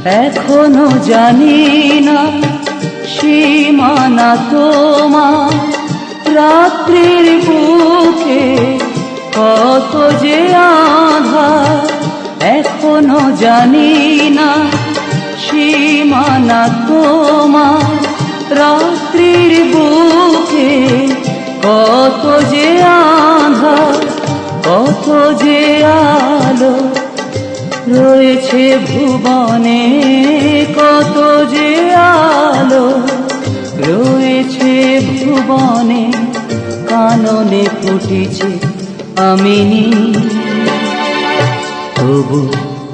এখনো জানি না সীমানা তোমার, রাত্রির বুকে কত যে আঁধার। এখনো জানি না সীমানা তোমার, রাত্রির বুকে কত যে আঁধার, কত যে আলো রয়েছে ভুবনে, কত যে আলো রয়েছে ভুবনে। কাননে ফুটেছে আমিনী, তবু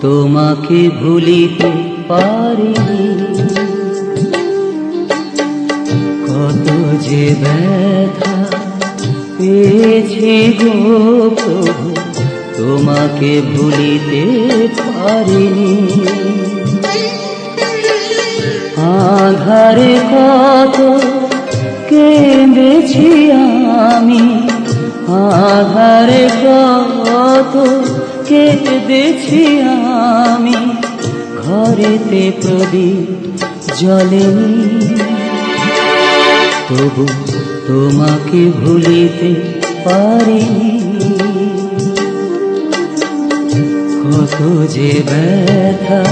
তোমাকে ভুলিতে পারিনি। কত যে ব্যথা পেয়েছি গো প্রভু, তোমাকে ভুলিতে পারিনি। আধারে কত কেঁদেছি আমি, আধারে কত কেঁদেছি আমি। ঘরেতে প্রদীপ জ্বলেনি, তবু তোমাকে ভুলিতে পারিনি। কত যে ব্যথা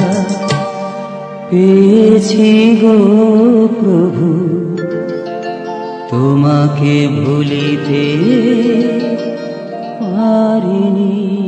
পেয়েছি গো প্রভু, তোমাকে ভুলিতে পারিনি।